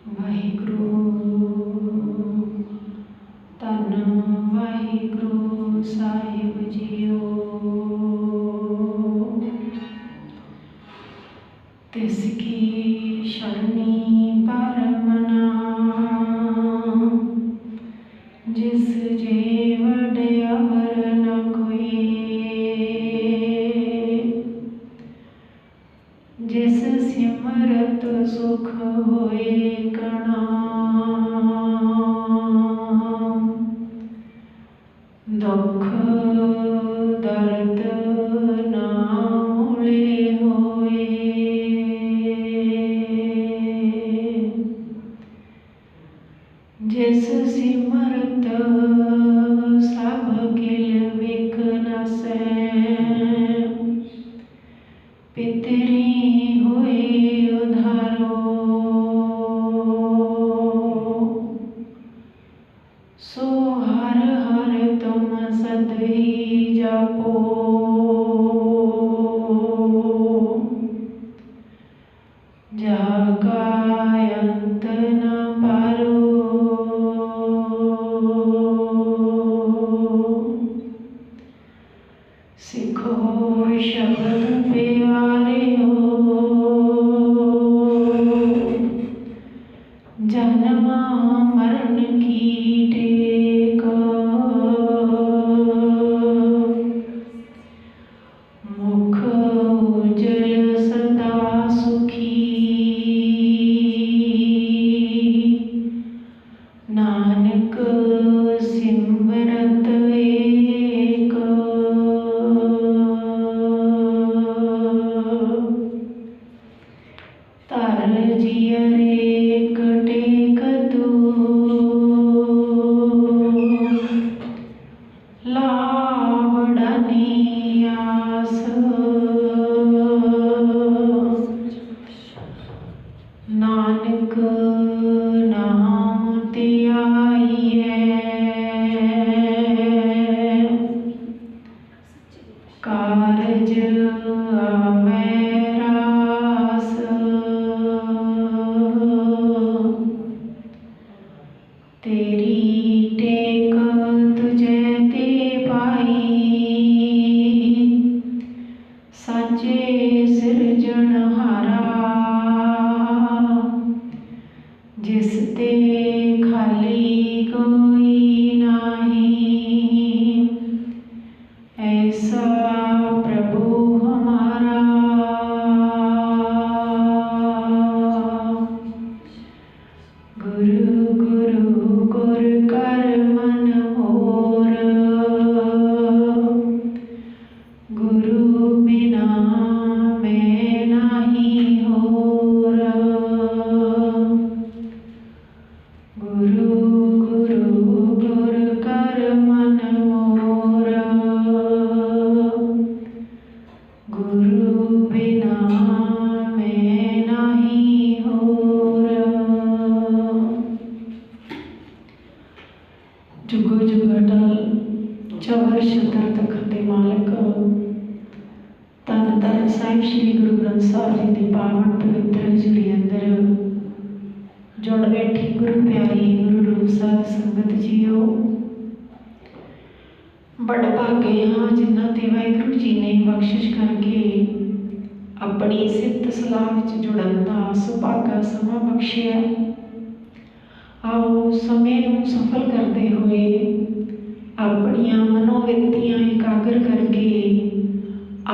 वाहिगुरु धन वाहिगुरु साहिब जीओ। तिसकी शरणी परमना जिस जे वडे अवर न कोई। जिस सिमरत सुख होए कणा दुख दर्द ना मूले होए। जिस सिमरत सब किल विक नसै पितरी होए उधारो। सो हर हर तुम सदहि जपो। जाका अंत न पारो। सिखो शब्द प्यारे हो जन्म मरण की टेक। मुख उज्जल सदा सुखी नानक सिमरत एक। तर जियरे टेक तू लावड़नी आस। नानक नाम त्याइए कारज आवे रास। तेरी टेक तुझे ते पाई साचे सिरजनहारा। जिस ते खाली कोई नाही ऐसा प्रभु हमारा। गुरु गुरु गुर कर मन मोर। गुरु बिना मैं नाही होर। गुरु गुरु गुर कर मन मोर। गुरु बिना मैं नाही होर। जुगो जुगटल चवर शतर तखत दे मालक धन धन साहिब श्री गुरु ग्रंथ साहिब जी की पावन पवित्र हजूरी अंदर जुड़ बैठी गुरु प्यारी गुरु रूप साध संगत जीओ। बड़ भागे हाँ जिन्हां ते वाहिगुरू जी ने बख्शिश करके अपनी सिफत सलाह विच जुड़न दा सुभागा समा बख्शिया। आओ समय नूं सफल करते हुए अपनियां मनोवृत्तियां एकाग्र करके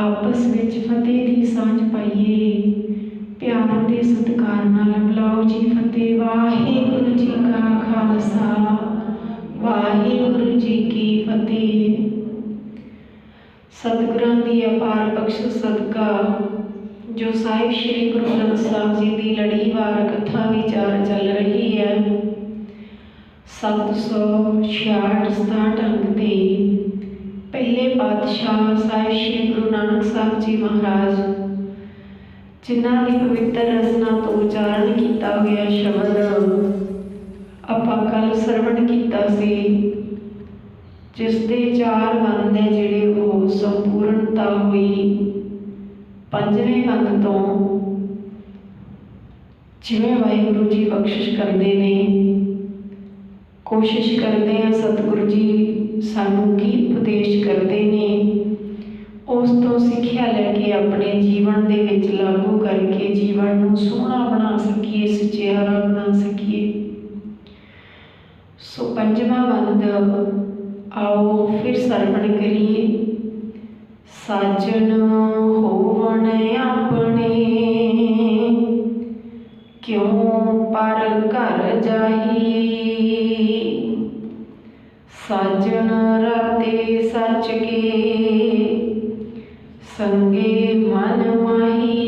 आपस विच फतेह दी सांझ पाइए। प्यार ते सत्कार नाल बुलाओ जी फतेह। वाहिगुरू जी का खालसा वाहिगुरू जी की फतेह। सतगुरां दी अपार बख्शिश सदका जो साहिब श्री गुरु ग्रंथ साहिब जी की लड़ीवार कथा विचार चल रही है। 766 अंक के पहले पातशाह साहिब श्री गुरु नानक साहब जी महाराज जिन्हां की पवित्र रचना तो उच्चारण किया गया शब्द आपां कल सरवण किया सी। जिस दे 4 बंद है जिहड़े वो संपूर्णता हुई। 5वें बंद तो जिवें वाहिगुरू जी बख्शिश करते ने, कोशिश करते हैं सतगुरु जी सानू की उपदेश करते ने, उस तो सिक्ख्या लैके अपने जीवन दे विच लागू करके जीवन नूं सोहना बना सकीए, सुचेरा बना सकीए। सो पंजवां बंद आओ फिर सरवण करिए। साजन होवन अपने क्यों पर घर जाही, साजन राते सच के संगे मन माही।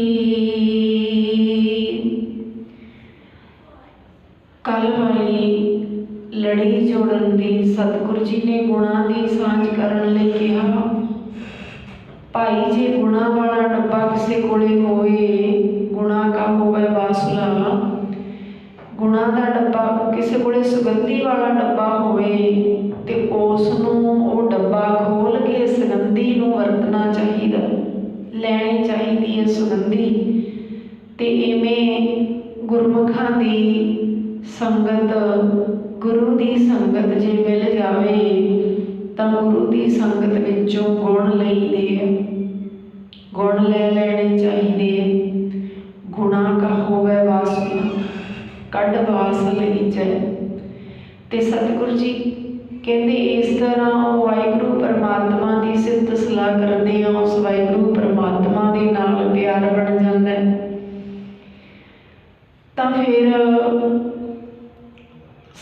कल वाली लड़ी जोड़न दी सतगुरु जी ने गुणा की सांझ करन लई कहा। भाई जे गुणा वाला डब्बा किसी कोले होए, गुणा का होवे वासला, गुणा का डब्बा किसी कोले सुगंधी वाला डब्बा होए ते उसनूं वो डब्बा खोल के सुगंधी नूं वरतना चाहिदा, लैनी चाहिदी है सुगंधी। ते इवें गुरमुखां दी संगत, गुरु की संगत जे मिल जाए तो गुरु की संगत विचों गुण लईदे है, गुण ले लेने चाहिए। गुणा का होवे वासना कढ़ वास लीजै। ते सतगुरु जी कहते इस तरह वाहिगुरू परमात्मा की सिफत सलाह करते हैं, उस वाहिगुरू परमात्मा के नाल प्यार बन जाता है। तो फिर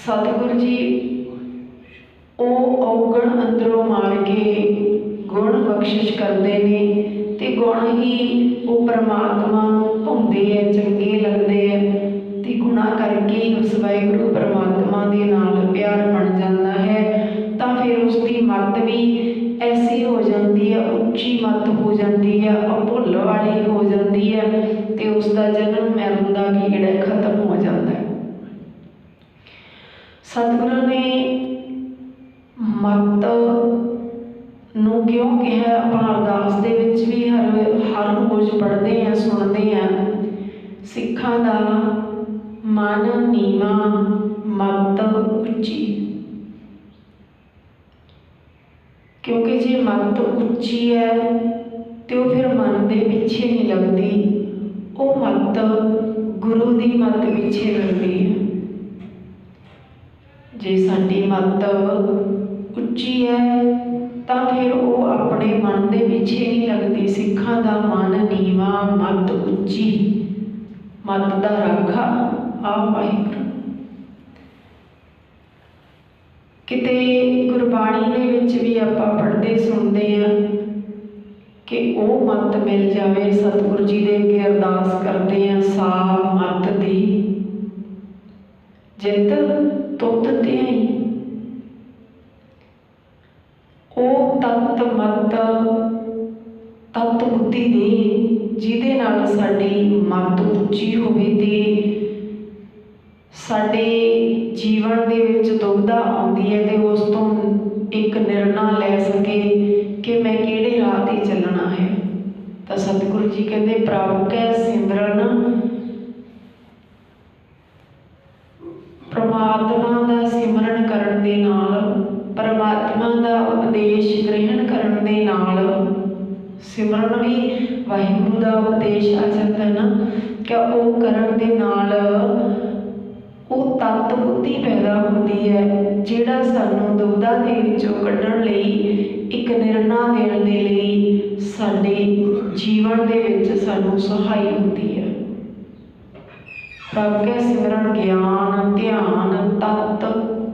सतगुरु जी वो औगण अंदरों मार के गुण बख्शिश करते हैं, ते गुण ही वो परमात्मा भाउंदे है, चंगे लगते हैं, ते गुणा करके उस वाहिगुरू परमात्मा के नाल प्यार बन जाता है। तो फिर उसकी मत भी ऐसी हो जाती है, उच्ची मत हो जाती है, भुल वाली हो जाती है, तो उसका जन्म मरण का गेड़ खत्म हो जाता है। सतगुरु ने मत नूं क्यों कहा, आपां अरदास दे विच भी हर रोज़ पढ़ते हैं, सुनते हैं। सिखां दा मन नीवा मत उच्ची, क्योंकि जे मत उच्ची है तो फिर मन के पिछे नहीं लगती, वो मत गुरु की मत पिछे लगती है। जे साडी मत उच्ची है तो फिर वो अपने मन के पिछे नहीं लगती। सिखां दा मन नीवा मत उच्ची, मत दा राखा आ वाहिगुरू। किते गुरबाणी दे विच भी आपां पढ़ते सुनते हैं कि वो मत मिल जाए। सतगुरु जी दे अगे अरदास करते हैं, सा मत दी जित तुत ध्याई। ओ तत मत तत बुद्धि दे जिहदे नाल साडी मत उच्ची होवे ते साडे जीवन दे विच दुविधा आउंदी है ते उस तो एक निर्णय ले सके कि मैं किहड़े राह ते चलना है। तो सतगुरु जी कहते प्रभु कै सिमरन, परमात्मा का सिमरन करन दे नाल, परमात्मा का उपदेश ग्रहण करन दे नाल, सिमरन भी वाहिगुरू का उपदेश आ जाता है ना, क्या वो करन दे नाल वो तत्त बुद्धि पैदा होती है, जिहड़ा सानू दुविधा दे विचों कड्ढण लई, एक निर्णय देण दे लई साडे जीवन दे विच सानू सहाय होती है। प्रभ कै सिमरन ज्ञान ध्यान तत्त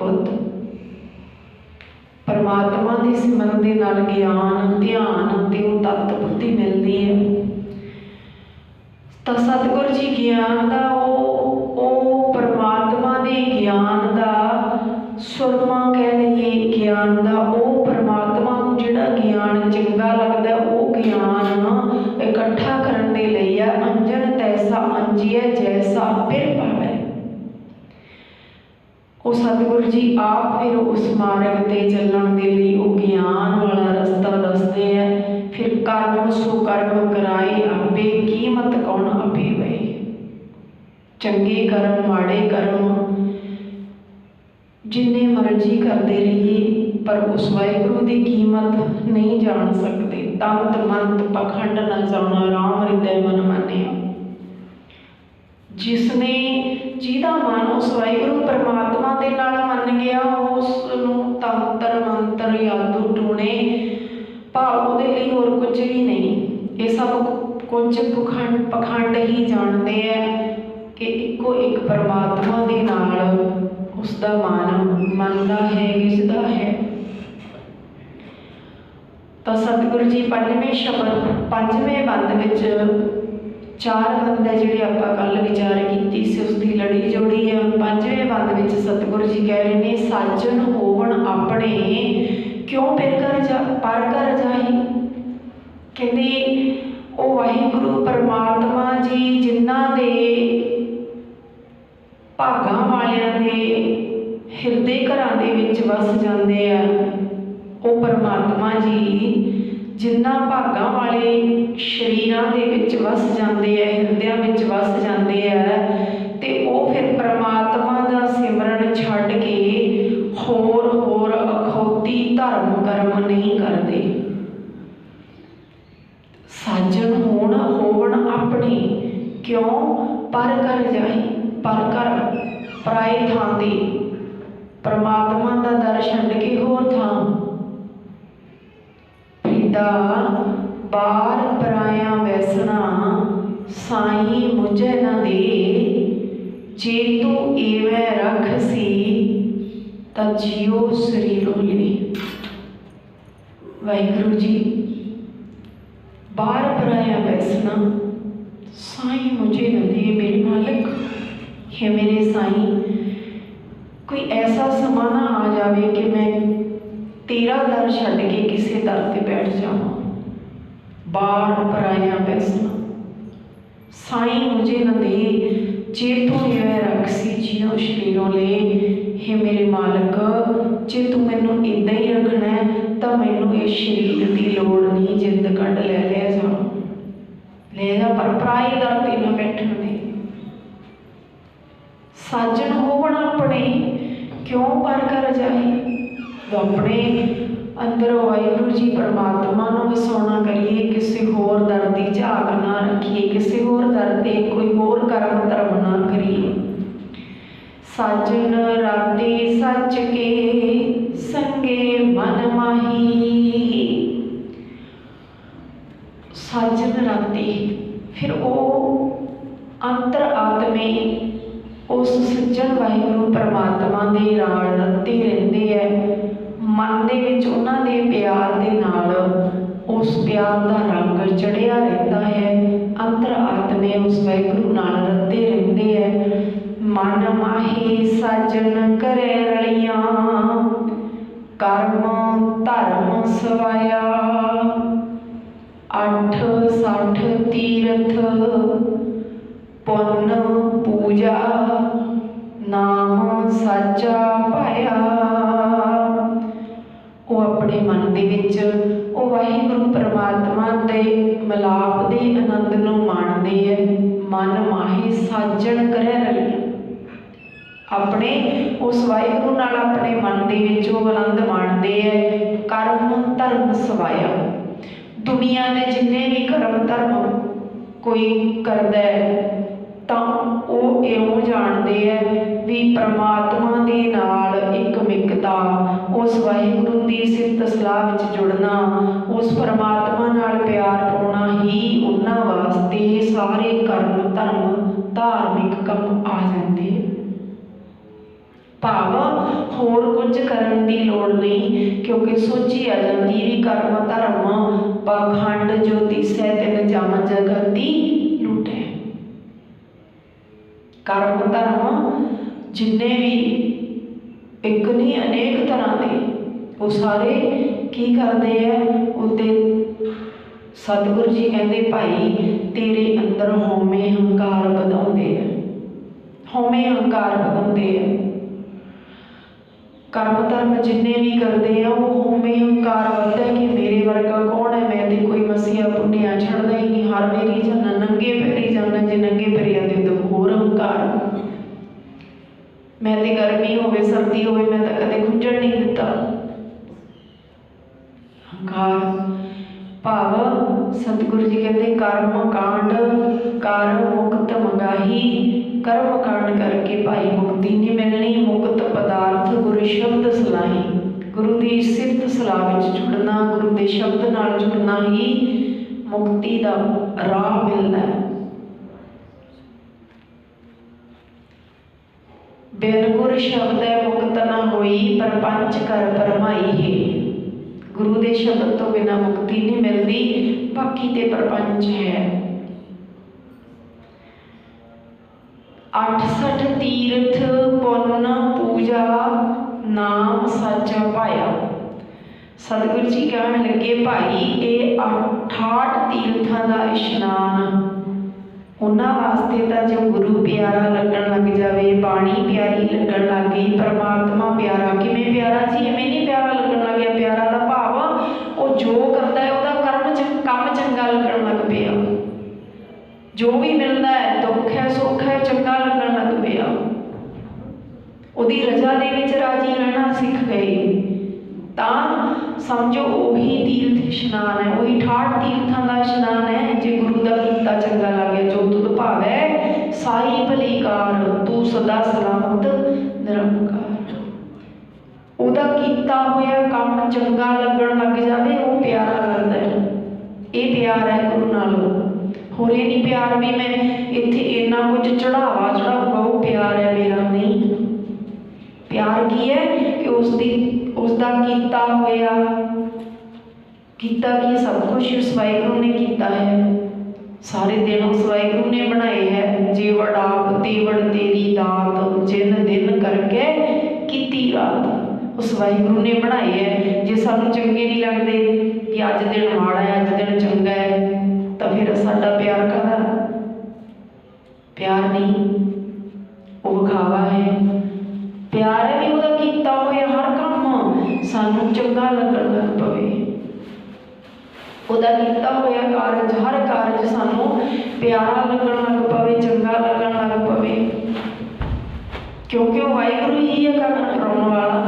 बुद्ध, परमात्मा के सिमरन दे नाल ज्ञान ध्यान ते वो तत्त बुद्धि मिलती है। तो सतगुरु जी ज्ञान का वो परमात्मा के ज्ञान का सुरमा कह लीए, ज्ञान का वो परमात्मा को जिहड़ा ज्ञान चंगा लगता है वो ज्ञान इकट्ठा करने दे लई है। अंजन तैसा अंजिए जैसा फिर पावे। वो सतगुरु जी आप फिर उस मार्ग ते चलण दे लई वो ज्ञान वाला रस्ता दसदे हैं। फिर कर्म सो कर्म कराए आपे, कीमत कौन आपे वे। चंगे कर्म माड़े कर्म जिन्ने मर्जी करते रहिए पर उस वाहिगुरु की कीमत नहीं जान सकते। तंत मंत पखंड न जाना राम हृदय मन मानिया। जिसने जिहदा मन उस वाहिगुरु परमात्मा दे नाल मन गया उसनूं तंत्र मंत्र यादू टूणे भाव उहदे लई होर कुछ भी नहीं। ये सब कुछ पखंड ही जानते हैं कि इको एक परमात्मा दे नाल उसका मन मनता है गिजदा है। तो सतगुरु जी पंजवें शब्द पंजवें बंद विच चार बंद है जिहड़े आपां कल विचार कीती सी उसकी लड़ी जोड़ी है। पंजवें बंद विच सतगुरु जी कह रहे ने साजन होवन अपने क्यों पर कर जाही। कहते ओ वाहिगुरु परमात्मा जी जिन्हां दे भागां वालियां दे हिरदे घरां दे विच वस जांदे आ। ओ परमात्मा जी जिन्हां भागां वाले शरीरां दे विच वस जांदे आ हिरदियां विच वस जांदे आ ते ओ फिर परमात्मा दा सिमरन छड्ड के होर होर अखौती धर्म कर्म नहीं करते। साजन होवन अपने क्यों पर कर जाही। पर कर पराए थां ते परमात्मा दा दर छड्ड के होर थां प्रीदा बार पराया वैसना साई मुझे न दे। जे तू एवं रख सी ता जियो शरीरों ले। वाहिगुरु जी बार पराया वैसना साई मुझे न दे। मेरे मालिक है मेरे साई कोई ऐसा समा ना आ जाए कि मैं तेरा दर छड्ड के किसी दर ते बैठ जावां। बार पराया वैसना साई मुझे न दे जे तू एवं रख सी जियो शरीरों ले। हे मेरे मालिक जे तू मैनू इदां ही रखना है तो मैनू इस शरीर की लोड़ नहीं। जिंद कढ़ ले जा पर पराई दर ते ना बैठण दे। साजन होवन अपने क्यों पर कर जाही। तो अपने अंदर वाहिगुरु जी परमात्मा नूं वसाउणा करिए किसी होर दर दी झाक ना रखिए किसी होर दर ते कोई होर कर्म धर्म ना करिए। साजन राते सच के संगे मन माही। साजन राते फिर वो अंतर आत्मे उस सज्जन वाहिगुरु परमात्मा दे नाल रते रहंदे है। मन दे विच उन्हां दे प्यार दे नाल उस प्यार दा रंग चढ़िया रहता है। अंतर आत्मे उस वाहिगुरु नाल रते रहंदे है। मन माहे साजन करे रलियां कर्म धर्म सवाया। 8 60 तीरथ पुन पूजा नाम साचा पाया। वो अपने मन दे विच वो वाहिगुरु परमात्मा दे मिलाप दे आनंद नूं माणदे है। मन माहे साजन करे रलियां अपने उस वाहिगुरु नाल अपने मन दे विच वो आनंद माणदे है। कर्म धर्म सवाया दुनिया दे जिन्ने भी कर्म धर्म कोई करदा है तो वो इउं जानते हैं भी परमात्मा दे नाल एक मिकता उस वाहिगुरु की सिफत सलाह विच जुड़ना उस परमात्मा नाल प्यार पाउणा ही उन्हां वास्ते सारे कर्म धर्म धार्मिक काम आ जाते। भाव होर कुछ करन दी लोड़ नहीं क्योंकि सोची आ जाती भी कर्म धर्म पाखंड जो दिसै तिन जम जगत दी लुट है। कर्म धर्म जिन्ने भी एक नहीं अनेक तरह के वो सारे की करते हैं। उत्ते सतगुरु जी कहते भाई तेरे अंदर हौमे हंकार वधाउंदे हैं। हौमे हंकार वधाउंदे हैं। कर्म धर्म जिन्ने भी करते हैं वो उमें हंकार बढ़ता है कि मेरे वर्गा कौन है, मैं तो कोई मसीहा पुण्या छड़दा ही नहीं, हर मेरी जाना नंगे पैरी जाना, जे नंगे पैरी आते तो होर हंकार, मैं तो गर्मी होवे सर्दी होवे मैं तो कदे खुंजण नहीं दिता। हंकार भाव सतगुरु जी कहते कर्म कांड कर मुक्त मंगाही, कर्म कांड करके भाई मुक्ति नहीं मिलनी, मुक्त पदार्थ गुरु शब्द सलाही, गुरु की सिफत सलाह विच जुड़ना, गुरु के शब्द नाल जुड़ना ही मुक्ति का राह मिलना है। बिन गुर शब्द मुक्त ना होई, परपंच कर परमाई है। गुरु के शब्द तो बिना मुक्ति नहीं मिलती, बाकी ते परपंच है। 68 तीर्थ पुन पूजा नाम सच पाया। सतगुरु जी कहन लगे भाई ये 68 तीर्थों का इशनान उन्होंने वास्ते तो जो गुरु प्यारा लगन लग जाए, बाणी प्यारी लगन लग गई, परमात्मा प्यारा किमें प्यारा जी, इवें नहीं प्यारा लगन लग गया। प्यारा का भाव वो जो करता है वह कर्म कम चंगा लगन लग पिया, जो भी मिलता है दुख है सुख है चंगा लगन लग पिया, उहदी रजा दे विच राजी रहना सीख गए, तो समझो उही तीर्थ इशनान है, वही 68 तीर्थों का इशनान है। जे गुरु का कीता चंगा लग गया, जो तुद भावै साई भली कार, तू सदा सलामत निरंकार। उहदा कीता होया काम चंगा लगन लग जाए वो प्यारा लगता है, ये प्यार है गुरु नालों। होर ये नहीं प्यार भी मैं इत्थे इन्ना कुछ चढ़ावा चढ़ाऊंगा वो प्यार है मेरा, नहीं। प्यार की है कि उसका कीता होया, कीता की सब कुछ उस वाहिगुरु ने कीता है, सारे दिन उस वाहिगुरु ने बनाए हैं। जेवड़ आप तेवड़ तेरी दात, जिन दिन करके कीती रात, उस वाहिगुरु ने बनाए है। जे सानू चंगे नहीं लगते कि अज दिन माड़ा है अज दिन चंगा है, तो फिर साडा प्यार काहदा? प्यार नहीं, वो विखावा है। प्यार है कि वह कीता होया हर काम सानू चंगा लगन लग पवे, वह कीता होया कारज हर कारज सानू प्यारा लगन लग पवे, चंगा लगन लग पवे, क्योंकि वह वाहिगुरु ही है करन कराउण वाला।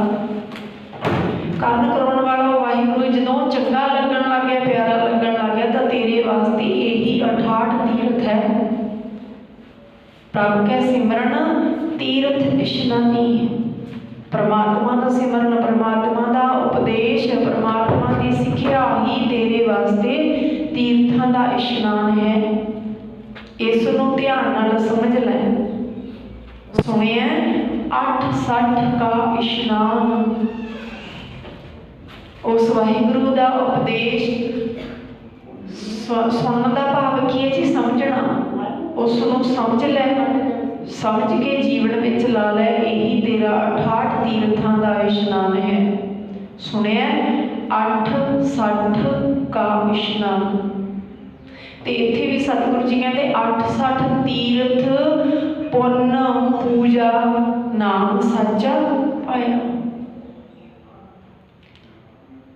करन कराउण वाला वाहिगुरु जदों चंगा लगन लग गया प्यारा लगन लग गया, तो तेरे वास्ते यही 68 तीर्थ है। प्रभ के सिमरन तीर्थ इशनानी, परमात्मा का सिमरन, परमात्मा का उपदेश, परमात्मा की सिक्ख्या ही तेरे वास्ते तीर्थों का इशनान है। इसनों ध्यान नाल समझ लै। सुनिए 68 का इशनान, उस वाहिगुरु का उपदेश सुनने का भाव की है जी, समझना। उसनों समझ लै, समझ के जीवन में ला लै, यही तेरा 68 तीर्थों का इशनान है। सुनिया 68 का इशनान। तो इत्थे भी सतगुरु जी कहते 68 तीर्थ पुन पूजा नाम सच्चा पाया।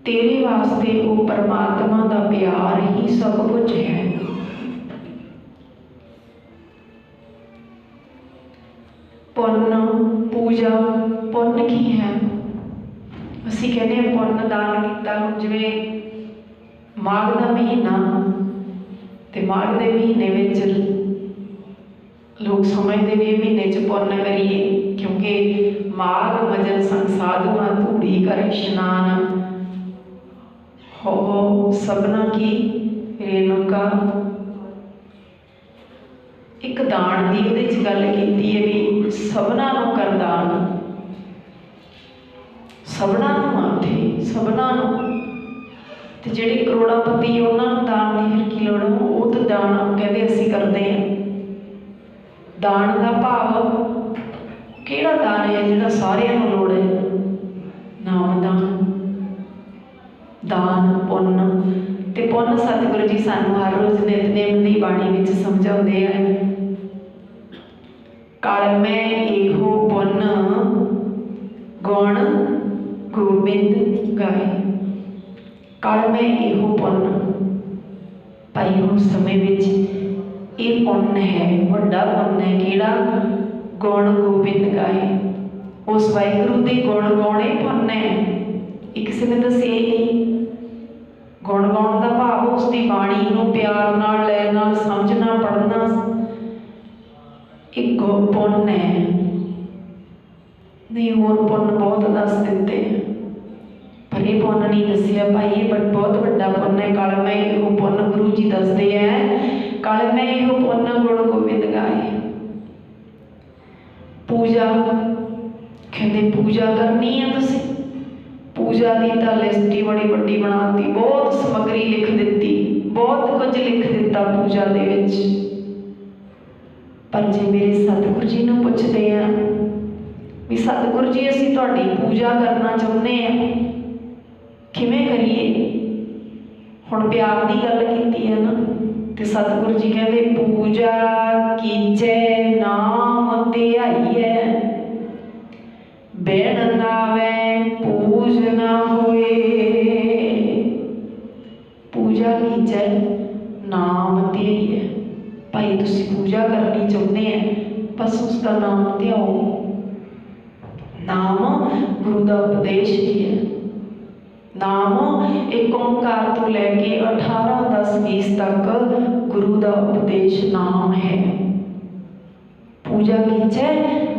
तेरे वास्ते वो परमात्मा का प्यार ही सब कुछ है। पुन पूजा, पुन की है? असी कहने पुन दान किया, जिवें माघ का महीना, तो माघ के महीने में लोग समझते भी महीने च पुन करिए, क्योंकि माघ मजन संसाधुआ धूड़ी कर इशनान, हो सबना की रेणुका। एक दान की उहदे च गल कीती है भी सबना नूं कर दान, सबना माथे सबना ते जिहड़े करोड़ापति उन्होंने दान की फिर की लोड़, वो तो दान कहते असीं करते हैं। दान का भाव किहड़ा दान है जिहड़ा सारिਆਂ नूं लोड़ है? नाम दान, दान पुन। ते पुन सतगुरु जी सानू हर रोज़ नितनेम की बाणी विच समझाउंदे हैं। कल मैं एहो पुन गुण गोबिंद गाए। कल मैं इहो पुन्न भाई हुण समय विच ये पुन्न है, वड्डा पुन्न है किहड़ा? गुण गोबिंद गाए। उस वाहिगुरू दे गुण गाउणे पुन्न है। ये किसी ने दसिया ही नहीं। गुण गाउण दा भाव उसकी बाणी नूं प्यार नाल, लय नाल समझना, पढ़ना, एक पुन्न है। नहीं होर पुन्न बहुत दस दिते पर यह पुन्न नहीं दसिया भाई ये बहुत वड्डा पुन्न है। कल मैं इहो पुन्न गुरु जी दसदे हैं, कल मैं इहो पुन्न गुण गोबिंद गाए। पूजा कहते पूजा करनी है तुसीं, पूजा की तो लिस्ट ही बड़ी वड्डी बनाती, बहुत समग्री लिख दी, बहुत कुछ लिख दिता पूजा दे विच। पर जे मेरे सतगुरु जी नूं पुछदे हैं भी सतगुरु जी असीं तुहाडी पूजा करना चाहुंदे हैं, किवें करिए? हुण प्यार की गल कीती है ना, ते सतगुरु जी कहते पूजा कीजे नाम ध्याईए, बिन नावे पूज ना होए। पूजा कीजे नाम ध्याईए। भाई तुसीं पूजा करनी चाहुंदे हैं, बस उसका नाम ध्याओ। नाम गुरु का उपदेश ही है। नाम एक ओंकार तो लैके 18, 10, 20 तक गुरु का उपदेश नाम है। पूजा कीजे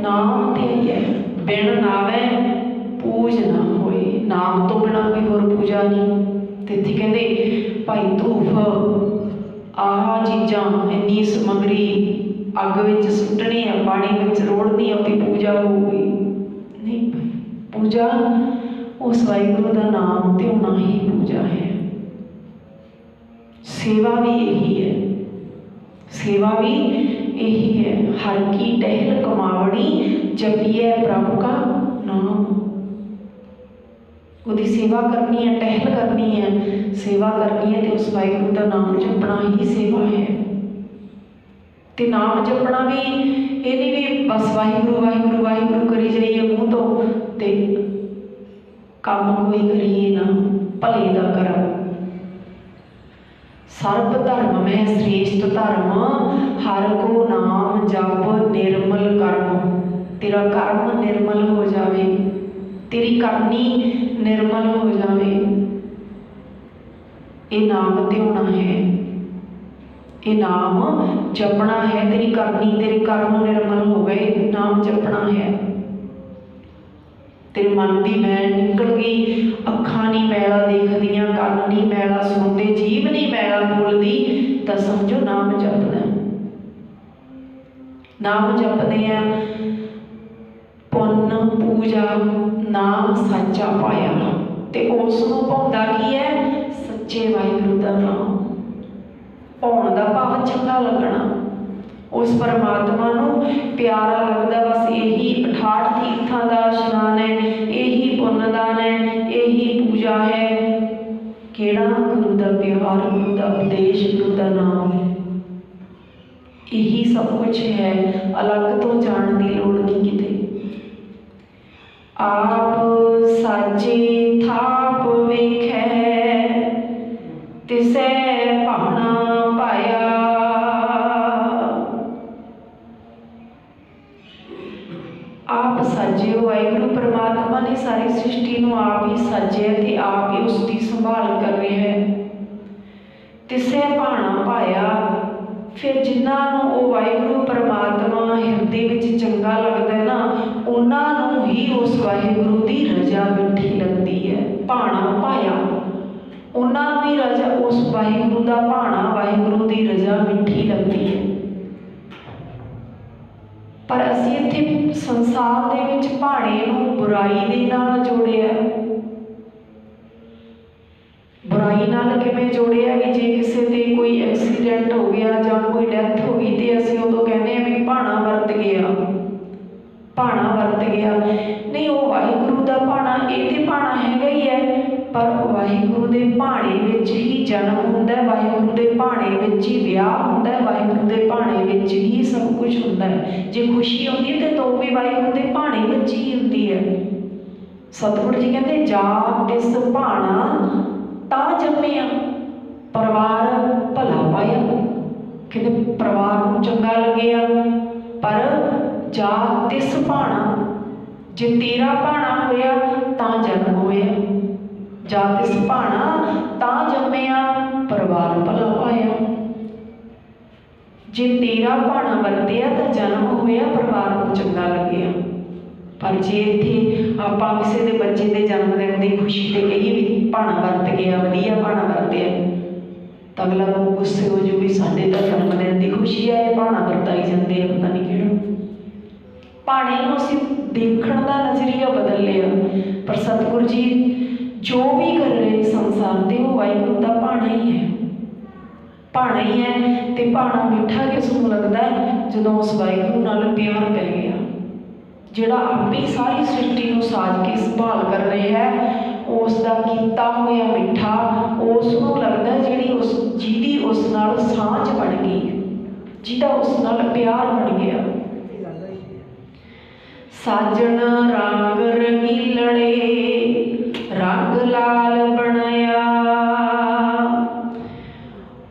नाम ध्याईए, बिन नावे पूज ना होए। नाम तो बिना कोई होर पूजा नहीं। ते इत्थे कहंदे भाई धूफ आह चीज़ां इन्नी समग्री अग विच सुट्टनी है, पानी विच रोड़नी है, उसकी पूजा होगी नहीं। पूजा उस वाहिगुरू का नाम ध्याना ही पूजा है। सेवा भी यही है, सेवा भी यही है। हर की टहल कमावनी, जपिए प्रभु का नाम। उसकी सेवा करनी है, टहल करनी है, सेवा करनी है, तो उस वाहिगुरू का नाम जपना ही सेवा है। तो नाम जपना भी ये नहीं भी बस वाहिगुरू वाहिगुरू वाहिगुरू करी जाइए मूँह तो, ते काम कोई करिए ना, भले का करम। सर्व धर्म में श्रेष्ठ धर्म, हर को नाम जप निर्मल कर्म। तेरा कर्म निर्मल हो जाए, तेरी करनी निर्मल हो जाए, ये नाम ध्याना है, ये नाम जपना है। तेरी करनी, तेरे कर्म निर्मल हो गए, नाम जपना है। तेरे मन की मैल निकल गई, अखा नहीं मैला देखदियां, कन नहीं मैला सुनते, जीभ नहीं मैला बोलती, तो समझो नाम जपना। नाम जपते हैं पुन्न पूजा नाम सच्चा पाया, ते उसनूं पाउंदा की है? सच्चे वाहिगुरू का नाम। पाउण दा भाव चंगा लगना, उस परमात्मा नूं प्यारा लगदा। बस यही 68 तीर्थां दा इशनान है, यही पुन्नदान है, यही पूजा है। केड़ा? गुरु का प्यार, गुरु का उपदेश, गुरु का नाम, यही सब कुछ है। अलग तो जाण की लोड़ नहीं किते। आप साजे थाप वेखै, तिसै भाना पाया। आप साजे हो, वाहिगुरू परमात्मा ने सारी सृष्टि नूं आप ही साजे ते आप ही उसकी संभाल कर रहे हैं। तिसै भाना पाया, फिर जिन्होंने वो वाहिगुरू परमात्मा हिरदे विच चंगा लगता है ना, उन्होंने ही उस वाहिगुरू की रजा मिठी लगती है। भाना पाया, उन्होंने ही रजा, उस वाहिगुरू का भाना, वाहिगुरू की रजा मिठी लगती है। पर असीं इत्थे संसार दे विच भाणे नूं बुराई दे नाल जोड़िया। बुराई नाल किवें जोड़िया भी जे किसी दे कोई एक्सीडेंट हो गया जां कोई डैथ हो गई तो असीं उदों कहने भी भाणा वरत गया, भाणा वरत गया। नहीं, वो वाहिगुरू का भाणा, ये तो भाणा हैगा ही है, पर वाहिगुरू के भाणे विच ही जन्म हुंदा है, वाहिगुरू के भाणे विच ही विआह हुंदा है, वाहिगुरू के भाणे विच ही सब कुछ हुंदा है। जे खुशी आउंदी है तो भी वाहिगुरू के भाणे विच ही हुंदी है। सतगुरु जी कहते जात तिस भाना ता जम्मिया परिवार भला पाया। कहते परिवार को चंगा लग्या पर जात तिस भाना जे तेरा भाना होया तां जन्म होया। जात तिस भाना तां जम्मिया परिवार भला पाया। जे तेरा भाना वरतिया तो जन्म होया परिवार को चंगा लग्या। पर जे इत्थे आपां किसी के बच्चे के जन्मदिन की खुशी से कहिए भी भाना वरत गया वधिया भाना वरतिया तो अगला गुस्से हो जो भी साडे तो जन्मदिन की खुशी है भाना वरताई जाते हैं पता नहीं किहड़ा। भाने को असीं देखण का नज़रिया बदल लिया पर सतगुरु जी जो भी कर रहे संसार से वो वाहिगुरू का भाना ही है। भाना ही है तो भाना मिठा किसनूं लगता है जो उस वाहिगुरू नाल प्यार पै गया जिहड़ा आप ही सारी सृष्टि को साज के संभाल कर रहे हैं उसका कीता होया मिठा उसनूं लगता जिहड़ी उस जिहदी उस नाल सांझ बन गई जिहदा उस नाल प्यार बन गया। साजन रंग रंगीलड़े रंग लाल बनाया।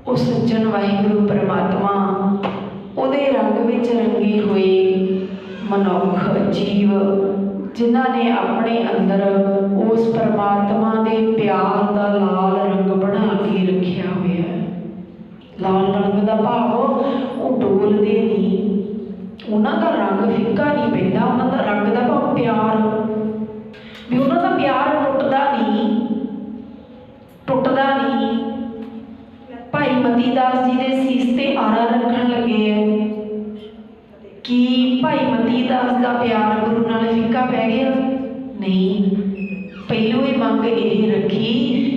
उस सज्जन वाहिगुरू परमात्मा उहदे रंग विच रंगे हुए मनुख जीव जिन्होंने अपने अंदर उस परमात्मा के प्यार का लाल रंग बना के रखा हुआ है। लाल रंग का भाव वो डोलते नहीं उन्होंने रंग फिक्का नहीं पैंदा उन्होंने रंग का भाव प्यार भी उन्होंने प्यार टुटदा नहीं। भाई मती दास जी के सीस ते आरा रखन लगे है कि भाई मती दास का प्यार गुरु नाल फिक्का पै गया नहीं। पहलों ही मंग यही रखी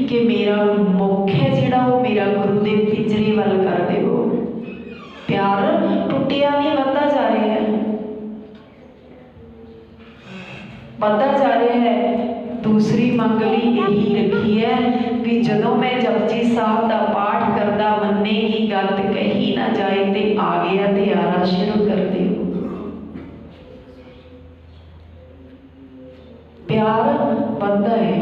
कि मेरा मुख है जिहड़ा वो मेरा गुरु के पिंजरे वाल कर देवो। प्यार टुटिया नहीं बढ़ता जा रहा है बढ़ता जा रहा है। दूसरी मंग भी यही रखी है कि जदों मैं जपजी साहब का पाठ करदा मन्ने की गल कही ना जाए ते आ गया ते आरा शुरू कर दे। प्यार बढ़ता है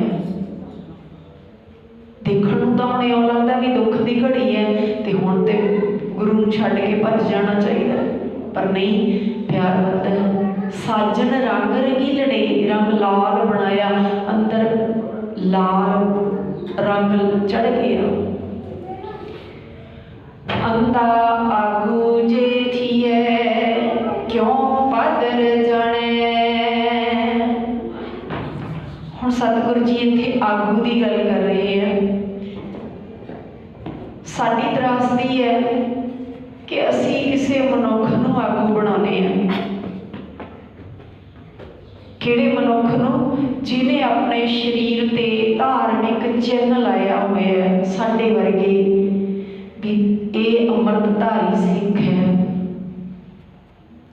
देखण तो हमें इउं लगता भी दुख की घड़ी है तो हुण ते गुरु नूं छड्ड के भज जाना चाहिए पर नहीं प्यार बढ़ता है। साजन रंग रंगीलड़े रंग लाल बनाया अंदर लाल रंग चढ़ गया। अंधा आगू जे थिए क्यों पदर जाने। हुण सतगुरु जी इत्थे आगू की गल कर रहे हैं। साडी त्रासदी है कि असी किसी मनुख नूं आगू बनाने हैं। किहड़े मनुख नूं जिन्हें अपने शरीर ते धार्मिक चिन्ह लाया हुआ है साडे वर्गे भी ये अमृतधारी सिख है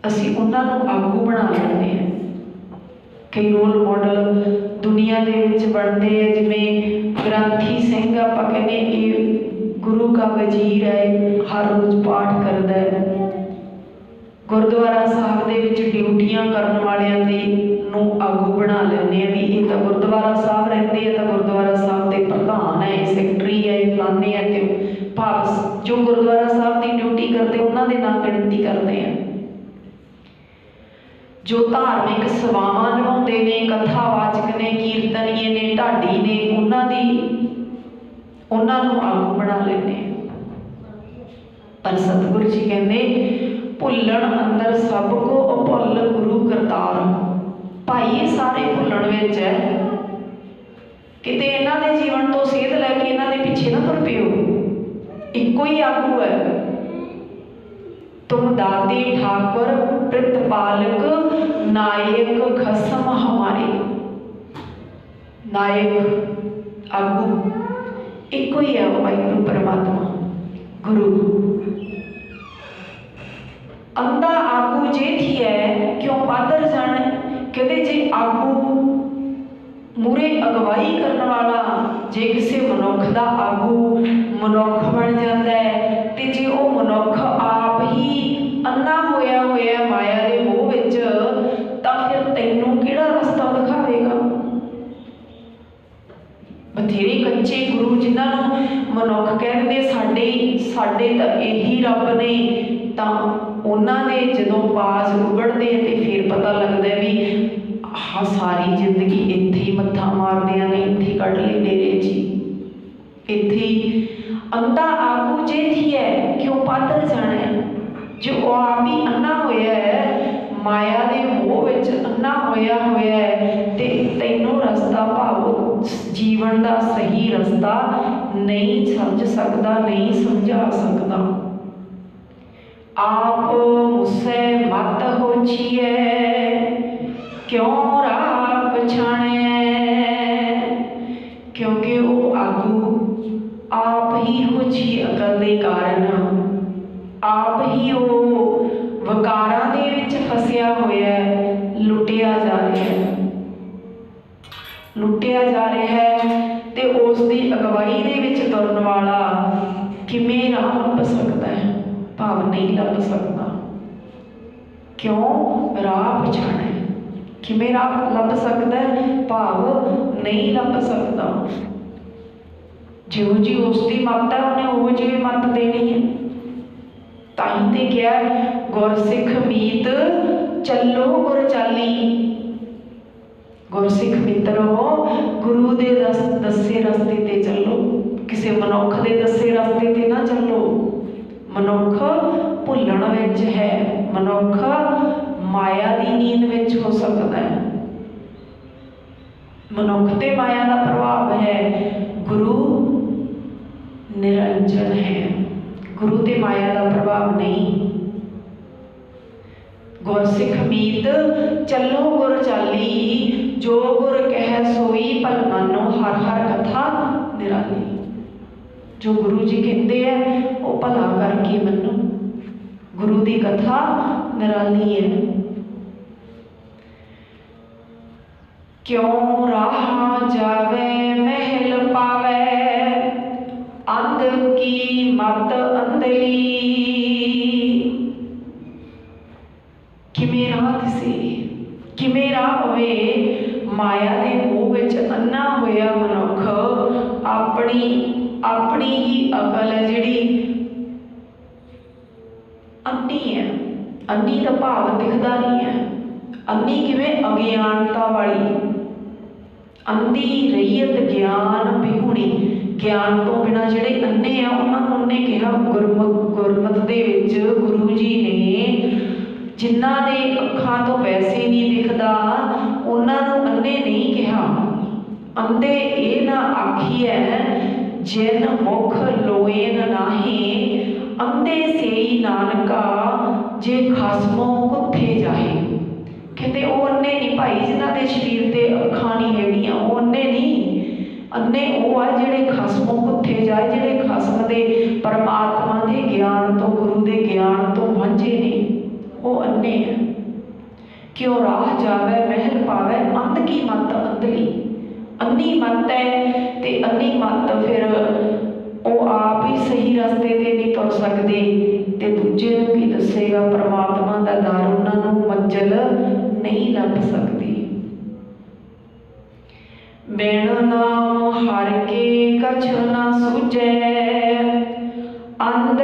असी उन्हां नूं आगू बना लेंदे हैं। कई रोल मॉडल दुनिया दे विच बनते हैं जिवें ग्रंथी सिंह आपां कहने ये गुरु का वजीर है हर रोज़ पाठ करता है। गुरुद्वारा साहब दे विच ड्यूटियां करन वालियां दे नूं आगू बना लेंदे हैं भी ये तो गुरुद्वारा साहब रहते हैं तो गुरुद्वारा साहब के प्रधान है सैकटरी है फलाने है तो भाव जो गुरुद्वारा साहब की ड्यूटी करते उन्होंने नाम गिनती करते हैं। जो धार्मिक सभावां निभाउंदे ने कथावाचक ने कीर्तनीय ने ढाडी ने उन्होंने आगू बना लेने। पर सतगुरु जी कहते भुल्लण अंदर सब को अभुल गुरु करतार। भाई ये सारे भुल्लण विच है किते इन्हां दे जीवन तो सेध लैके इन्हां दे पिछे ना तुर पिओ। इक्को ही आगू है तुम दाते ठाकुर प्रतिपालक नायक खसम हमारे। नायक आगू इक्को ही है वाहिगुरू परमात्मा गुरु। अंधा आगू जे थी है क्यों पादर जाने। कहते जे आगू मूरे अगवाई करने वाला जे किसी मनुख का आगू मनुख बन जाता है तो जे वो मनुख आप ही अन्ना होया होया माया के मोह विच तां फिर तैनूं किहड़ा रस्ता दिखावेगा। बथेरे कच्चे गुरु जिन्होंने मनुख कहते साडे तो यही रब ने, तो उन्होंने जदों बाज उगड़ते तो फिर पता लगता भी हाँ सारी जिंदगी इत्थे ही मत्था मारदियां ने, इत्थे कढ़ ले डेरे जी, इत्थे अंधा आगू जे थी है क्यों पादल जाना है, जो आप ही अन्ना होया है माया दे मोह विच अन्ना होया है ते तैनूं रस्ता भाव जीवन का सही रस्ता नहीं समझ सकता, नहीं समझा सकता। आप मुझसे मत होछिए क्यों राह पछाणे, क्योंकि वो आगू आप ही होछी अकल के कारण, आप ही वो वकारां दे विच फसिया होया है, लुटिया जा रहा है, लुटिया जा रहा है। ते उसकी अगवाई दे विच तुरन वाला किवें राह लभ सकता है, भाव नहीं लभ सकता। क्यों राह पछाणे, किवें राह लभ सकता है, भाव नहीं लभ सकता। जिहो जी उसकी मत है उन्हें उहो जी मत देनी है। ताई ते क्या गुरसिख मीत चलो गुर चाली, गुरसिख मित्रो गुरु दे दसे रस्ते ते चलो, किसी मनुख दे दसे रस्ते ते ना चलो। मनुख भुलण विच है, मनुख माया दी नींद विच हो सकता है, मनुख ते माया का प्रभाव है, गुरु निरंजन है, गुरु ते माया का प्रभाव नहीं। गुरसिख मीत चलो गुर चाली, जो गुर कह सोई भल मानो, हर हर कथा निराली। जो गुरु जी कहते हैं वो भला करके मनो, गुरु की कथा निराली है। क्यों राह जावे महल पावे, अंध की मत अंधली, किवें राह दिसे, किवें राह पवे। माया के मोह विच अन्ना होया मनुख अपनी ही अकल है जिहड़ी अन्नी है, अन्नी का भाव दिखता नहीं है। अन्नी किवें अज्ञानता वाली, अंधी रहीयत ज्ञान बिहुणी, ज्ञान तो बिना जिहड़े अन्ने आ उन्होंने उन्हें कहा गुरमत दे विच गुरु जी ने जिन्हां दे अखां तो वैसे नहीं दिखदा उन्होंने अन्ने नहीं कहा। अंधे ये ना आखिए जिन मुख लोएन नाहे, अंधे से ही नानका जे खसमों कुत्थे जाहे। कहते वो अन्ने नहीं भाई जिन्हां दे शरीर ते अखां नहीं हैगियां, वो अन्ने नहीं, अन्ने वो आ जिहड़े खसमों कुत्थे जाए, जिहड़े खसम दे परमात्मा के ज्ञान तो गुरु के ज्ञान तो वांझे ने, वो अन्ने हैं। क्यों राह जावे महल पावे, अंध की मत अंधली, अन्नी मत है ते अन्नी मत फिर वो आप ही सही रास्ते ते नहीं तुर सकते ते दूजे नूं की दसेगा। परमात्मा का दर उन्होंने मंजिल नहीं लभ सकती। बिन नाम हर के कछ न सूझे, अंध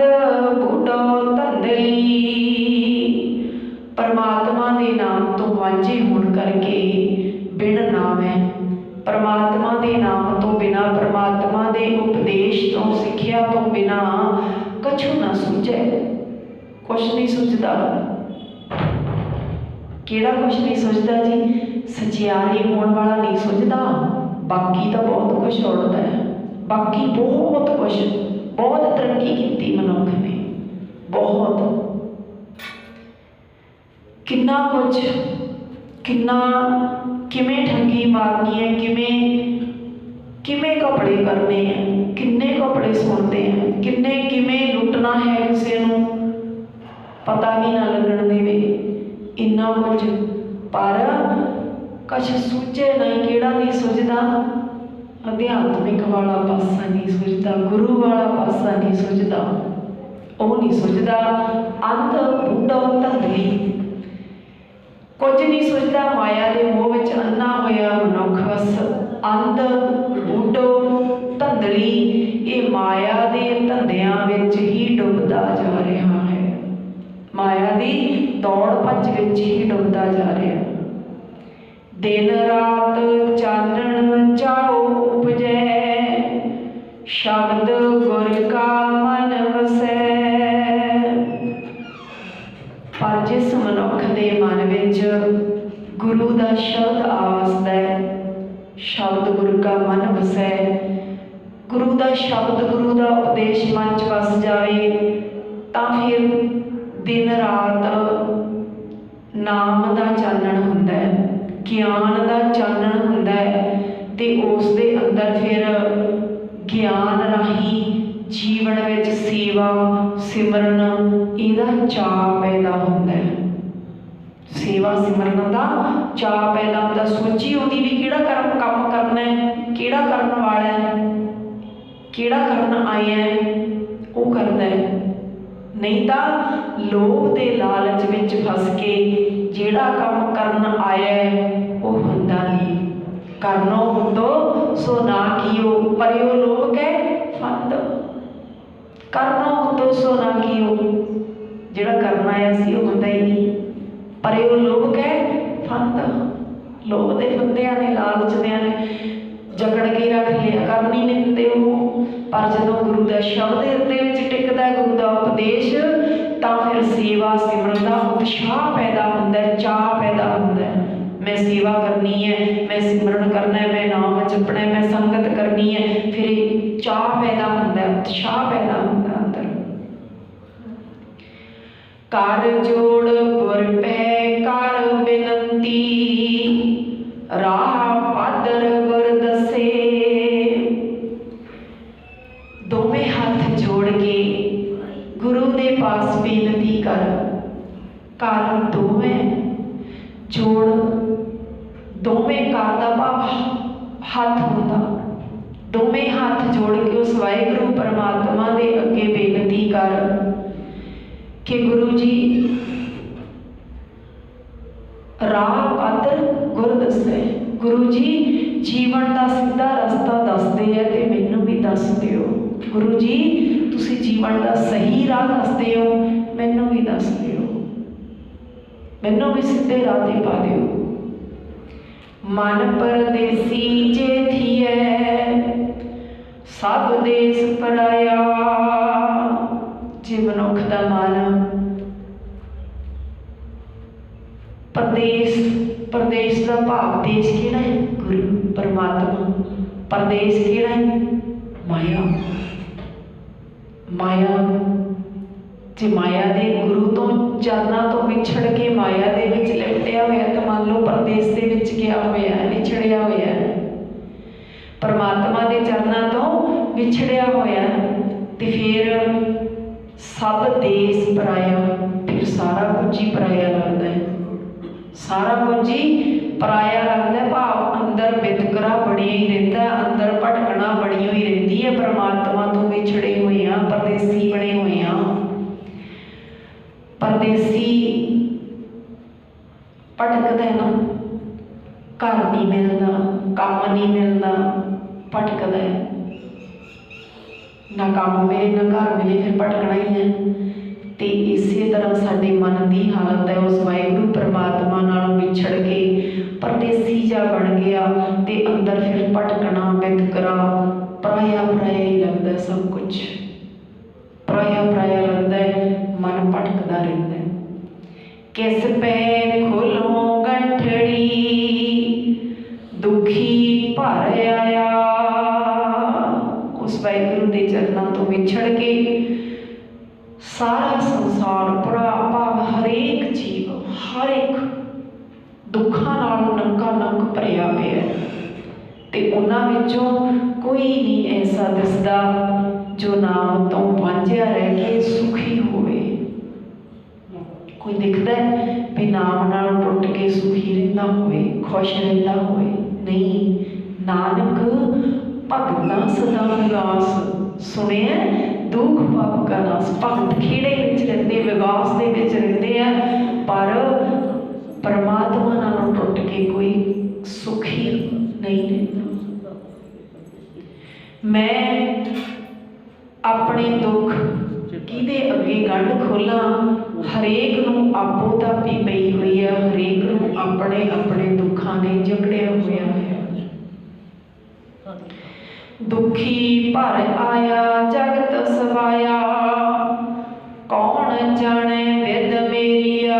बूढ़ो धंधली। परमात्मा के नाम तो वांझे होने करके बिन नाम है, परमात्मा के नाम तो बिना, परमात्मा के उपदेश तो सिक्ख्या तो बिना कछु ना सूझे, कुछ नहीं सूझता। केड़ा कुछ नहीं सूझता जी, सचियारे होने वाला नहीं सूझता, बाकी तो बहुत कुछ उड़ता है, बाकी बहुत कुछ, बहुत तरक्की की मनुख ने, बहुत किन्ना कुछ, किन्ना किमें ठगी मारनी है, किमें कपड़े करने हैं, किन्ने कपड़े सुनते हैं, किमें लुटना है, किसी नूं पता भी ना लगन देवे, इन्ना कुछ। पर कुछ सूझे नहीं, केड़ा नहीं सूझदा, अध्यात्मिक वाला पासा नहीं सूझदा, गुरु वाला पासा नहीं सूझदा, वो नहीं सूझदा। अंध बूढ़ा धंधली, कुछ नहीं सूझदा, माया के मोह विच अन्ना होया मनुख बस अंध बूढ़ो ਧੰਦਲੀ ਇਹ ਮਾਇਆ ਦੇ ਧੰਦਿਆਂ ਵਿੱਚ ਹੀ ਡੁੱਬਦਾ ਜਾ ਰਿਹਾ ਹੈ। ਮਾਇਆ ਦੀ ਦੌੜ ਭੱਜ ਵਿੱਚ ਹੀ ਡੁੱਬਦਾ ਜਾ ਰਿਹਾ। ਦਿਨ ਰਾਤ ਚਾਨਣ ਚਾਉ ਉਪਜੈ, ਸ਼ਬਦ ਗੁਰ ਕਾ ਮਨ ਵਸੈ। ਪਰ ਜਿਸ ਮਨੁੱਖ ਦੇ ਮਨ ਵਿੱਚ ਗੁਰੂ ਦਾ ਸ਼ਬਦ ਆਵਸਦਾ ਹੈ, ਸ਼ਬਦ ਗੁਰੂ ਕਾ ਮਨ ਵਸੈ, ਗੁਰੂ ਦਾ ਸ਼ਬਦ ਗੁਰੂ ਦਾ ਉਪਦੇਸ਼ ਮਨ 'ਚ ਵਸ ਜਾਵੇ, ਤਾਂ ਫਿਰ ਦਿਨ ਰਾਤ ਨਾਮ ਦਾ ਚਾਨਣ ਹੁੰਦਾ ਹੈ, ਗਿਆਨ ਦਾ ਚਾਨਣ ਹੁੰਦਾ ਹੈ, ਅਤੇ ਉਸ ਦੇ ਅੰਦਰ ਫਿਰ ਗਿਆਨ ਰਾਹੀਂ ਜੀਵਨ ਵਿੱਚ ਸੇਵਾ ਸਿਮਰਨ ਇਹਦਾ ਚਾਅ ਪੈਦਾ ਹੁੰਦਾ ਹੈ। ਸੇਵਾ ਸਿਮਰਨ ਦਾ ਚਾਅ ਪੈਦਾ ਹੁੰਦਾ। ਸੋਚੀ ਉਹਦੀ ਵੀ ਕਿਹੜਾ ਕੰਮ ਕਰਨਾ ਹੈ, ਕਿਹੜਾ ਕਰਨ ਵਾਲਾ ਹੈ, ਕਿਹੜਾ ਕਰਨ ਆਇਆ ਹੈ, ਉਹ ਕਰਦਾ ਹੈ। ਨਹੀਂ ਤਾਂ ਲੋਭ ਦੇ ਲਾਲਚ ਵਿੱਚ ਫਸ ਕੇ ਜਿਹੜਾ ਕੰਮ ਕਰਨ ਆਇਆ ਹੈ ਉਹ ਹੁੰਦਾ ਨਹੀਂ। ਕਰਨੋ ਹੁੰਦੋ ਸੋ ਨਾ ਕੀਓ, ਪਰਿਓ ਲੋਭ ਕੈ ਫੰਦ। ਕਰਨੋ ਹੁੰਦੋ ਸੋ ਨਾ ਕੀਓ, ਜਿਹੜਾ ਕਰਨ ਆਇਆ ਸੀ ਉਹ ਹੁੰਦਾ ਹੀ ਨਹੀਂ। ਪਰਿਓ ਲੋਭ ਕੈ ਫੰਦ, ਲੋਭ ਦੇ ਫੰਦਿਆਂ ਨੇ, ਲਾਲਚਦਿਆਂ ਨੇ ਜਕੜ ਕੇ ਰੱਖ ਲਿਆ, ਕਰਨ ਹੀ ਨਹੀਂ ਦਿੰਦੇ ਉਹ। ਪਰ ਜਦੋਂ ਗੁਰੂ ਦਾ ਸ਼ਬਦ ਦੇ ਵਿੱਚ ਟਿਕਦਾ, ਗੁਰੂ ਦਾ ਉਪਦੇਸ਼, ਤਾਂ ਫਿਰ ਸੇਵਾ ਸਿਮਰਨ ਦਾ ਉਤਸ਼ਾਹ ਪੈਦਾ ਹੁੰਦਾ, ਚਾਅ ਪੈਦਾ ਹੁੰਦਾ। ਮੈਂ ਸੇਵਾ ਕਰਨੀ ਹੈ, ਮੈਂ ਸਿਮਰਨ ਕਰਨਾ ਹੈ, ਮੈਂ ਨਾਮ ਜਪਣਾ, ਮੈਂ ਸੰਗਤ ਕਰਨੀ ਹੈ। ਫਿਰ ਇਹ ਚਾਅ ਪੈਦਾ ਹੁੰਦਾ, ਉਤਸ਼ਾਹ ਪੈਦਾ ਹੁੰਦਾ ਅੰਦਰ। ਕਰ ਜੋੜ ਗੁਰ ਪੈ ਕਰ ਬਿਨੰਤੀ, ਰਾਹ ਪਾਦਰ ਗੁਰ ਦੱਸੇ। ਦੋਵੇਂ ਹੱਥ ਜੋੜ ਕੇ ਗੁਰੂ ਦੇ ਪਾਸ ਬੇਨਤੀ ਕਰ ਦੋਵੇਂ ਜੋੜ, ਦੋਵੇਂ ਕਰ ਦਾ ਭਾਵ ਹੱਥ ਹੁੰਦਾ। ਦੋਵੇਂ ਹੱਥ ਜੋੜ ਕੇ ਉਸ ਵਾਹਿਗੁਰੂ ਪਰਮਾਤਮਾ ਦੇ ਅੱਗੇ ਬੇਨਤੀ ਕਰ ਕਿ ਗੁਰੂ ਜੀ ਰਾਹ ਪਾਦਰ ਗੁਰ ਦੱਸੇ। ਗੁਰੂ ਜੀ ਜੀਵਨ ਦਾ ਸਿੱਧਾ ਰਸਤਾ ਦੱਸਦੇ ਹੈ ਤੇ ਮੈਨੂੰ ਵੀ ਦੱਸ ਦਿਓ। ਗੁਰੂ ਜੀ ਤੁਸੀਂ ਜੀਵਨ ਦਾ ਸਹੀ ਰਾਹ ਦੱਸਦੇ ਹੋ, ਮੈਨੂੰ ਵੀ ਦੱਸ ਦਿਓ, ਮੈਨੂੰ ਵੀ ਸਿੱਧੇ ਰਾਹ 'ਤੇ ਪਾ ਦਿਓ। ਮਨ ਪਰਦੇਸੀ ਜੇ ਥੀਐ, ਸਭ ਦੇਸ ਪਰਾਇਆ। ਜੇ ਮਨੁੱਖ ਦਾ ਮਨ ਪਰਦੇਸ ਦਾ ਭਾਵ ਦੇਸ਼ ਕਿਹੜਾ ਹੈ? ਗੁਰੂ ਪਰਮਾਤਮਾ। ਪਰਦੇਸ ਕਿਹੜਾ ਹੈ? ਮਾਇਆ। ਜੇ ਮਾਇਆ ਦੇ ਗੁਰੂ ਤੋਂ ਚਰਨਾਂ ਤੋਂ ਵਿਛੜ ਕੇ ਮਾਇਆ ਦੇ ਵਿੱਚ ਲਿਪਟਿਆ ਹੋਇਆ, ਤਾਂ ਮੰਨ ਲਓ ਪਰਦੇਸ ਦੇ ਵਿੱਚ ਗਿਆ ਹੋਇਆ, ਵਿਛੜਿਆ ਹੋਇਆ, ਪਰਮਾਤਮਾ ਦੇ ਚਰਨਾਂ ਤੋਂ ਵਿਛੜਿਆ ਹੋਇਆ, ਤੇ ਫਿਰ ਸਭ ਦੇਸ ਪਰਾਇਆ। ਫਿਰ ਸਾਰਾ ਕੁਝ ਹੀ ਪਰਾਇਆ ਲੱਗਦਾ ਹੈ, ਸਾਰਾ ਕੁਝ ਹੀ ਪਰਾਇਆ ਲੱਗਦਾ। ਭਾਵ ਅੰਦਰ ਵਿਤਕਰਾ ਬਣਿਆ ਹੀ ਰਹਿੰਦਾ, ਅੰਦਰ ਭਟਕਣਾ ਬਣੀ ਹੋਈ ਰਹਿੰਦੀ ਹੈ। ਪਰਮਾਤਮਾ ਤੋਂ ਵਿਛੜੇ ਹੋਏ ਹਾਂ, ਪਰਦੇਸੀ ਬਣੇ ਹੋਏ ਹਾਂ। ਪਰਦੇਸੀ ਭਟਕਦਾ ਨਾ, ਘਰ ਨਹੀਂ ਮਿਲਦਾ, ਕੰਮ ਨਹੀਂ ਮਿਲਦਾ, ਭਟਕਦਾ ਹੈ। ਨਾ ਕੰਮ ਮਿਲੇ ਨਾ ਘਰ ਮਿਲੇ, ਫਿਰ ਭਟਕਣਾ ਹੀ ਹੈ। ਤੇ ਇਸੇ ਤਰ੍ਹਾਂ ਸਾਡੇ ਮਨ ਦੀ ਹਾਲਤ ਹੈ। ਉਸ ਵਾਹਿਗੁਰੂ ਪਰਮਾਤਮਾ ਨਾਲ ਵਿਛੜ ਕੇ ਪਰਦੇਸੀ ਜਾ ਬਣ ਗਿਆ, ਤੇ ਅੰਦਰ ਫਿਰ ਭਟਕਣਾ, ਵਿਤਕਰਾ, ਪਰਾਇਆ ਹੀ ਲੱਗਦਾ। ਸਭ ਕੁਝ ਪਰਾਇਆ ਲੱਗਦਾ ਹੈ, ਮਨ ਭਟਕਦਾ ਰਹਿੰਦਾ ਹੈ। ਕਿਸ ਪੈ ਖੋਲੋਂ ਗੰਠੜੀ, ਦੁਖੀ ਭਰ ਆਇਆ। ਉਸ ਵਾਹਿਗੁਰੂ ਦੇ ਚਰਨਾਂ ਤੋਂ ਵਿਛੜ ਕੇ ਸਾਰਾ ਸੰਸਾਰ, ਭਾਵ ਹਰੇਕ ਜੀਵ, ਹਰ ਇੱਕ ਦੁੱਖਾਂ ਨਾਲ ਨੱਕਾ ਨੱਕ ਭਰਿਆ ਪਿਆ, ਤੇ ਉਹਨਾਂ ਵਿੱਚੋਂ ਕੋਈ ਨਹੀਂ ਐਸਾ ਦਿਸਦਾ ਜੋ ਨਾਮ ਤੋਂ ਵਾਂਝਿਆ ਰਹਿ ਕੇ ਸੁਖੀ ਹੋਵੇ। ਕੋਈ ਦਿਖਦਾ ਵੀ ਨਾਮ ਨਾਲ ਟੁੱਟ ਕੇ ਸੁਖੀ ਰਹਿੰਦਾ ਹੋਵੇ, ਖੁਸ਼ ਰਹਿੰਦਾ ਹੋਵੇ? ਨਹੀਂ। ਨਾਨਕ ਭਗਤਾਂ ਸਦਾ ਵਿਗਾਸ, ਸੁਣਿਆ ਦੁੱਖ ਪਾਪ ਕਾ ਨਾਸ। ਭਗਤ ਖੇੜੇ ਵਿੱਚ ਰਹਿੰਦੇ, ਵਿਗਾਸ ਦੇ ਵਿੱਚ ਰਹਿੰਦੇ ਆ, ਪਰ ਪਰਮਾਤਮਾ ਨਾਲੋਂ ਟੁੱਟ ਕੇ ਕੋਈ ਸੁਖੀ ਨਹੀਂ ਰਹਿੰਦਾ। मैं अपने दुख किहदे अगे गंढ खोलां। हरेक नूं आपो तापी पई हुई है, हरेक नूं अपने अपने दुखां ने जकड़िया होया है। दुखी भर आया जगत सवाया, कौन जाने विद मेरिया।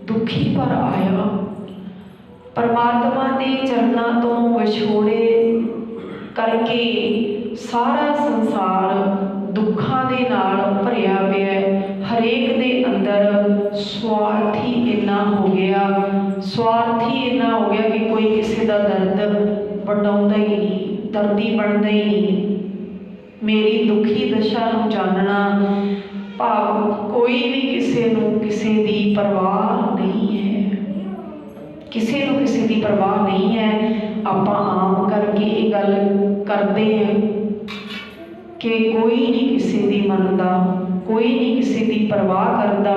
दुखी भर आया, परमात्मा के चरनां तो विछोड़े करके सारा संसार दुखों के नाल भरिया पिया। हरेक दे अंदर स्वार्थी इन्ना हो गया, स्वार्थी इन्ना हो गया कि कोई किसी का दर्द वंडाउंदा ही नहीं, दर्दी बनता ही नहीं। मेरी दुखी दशा नूं जानना, भाव कोई भी किसी नूं किसी दी परवाह नहीं है, किसी नूं किसी दी परवाह नहीं है। आपां आम करके ये गल करते हैं कि कोई नहीं किसी दी मनदा, कोई नहीं किसी दी परवाह करता,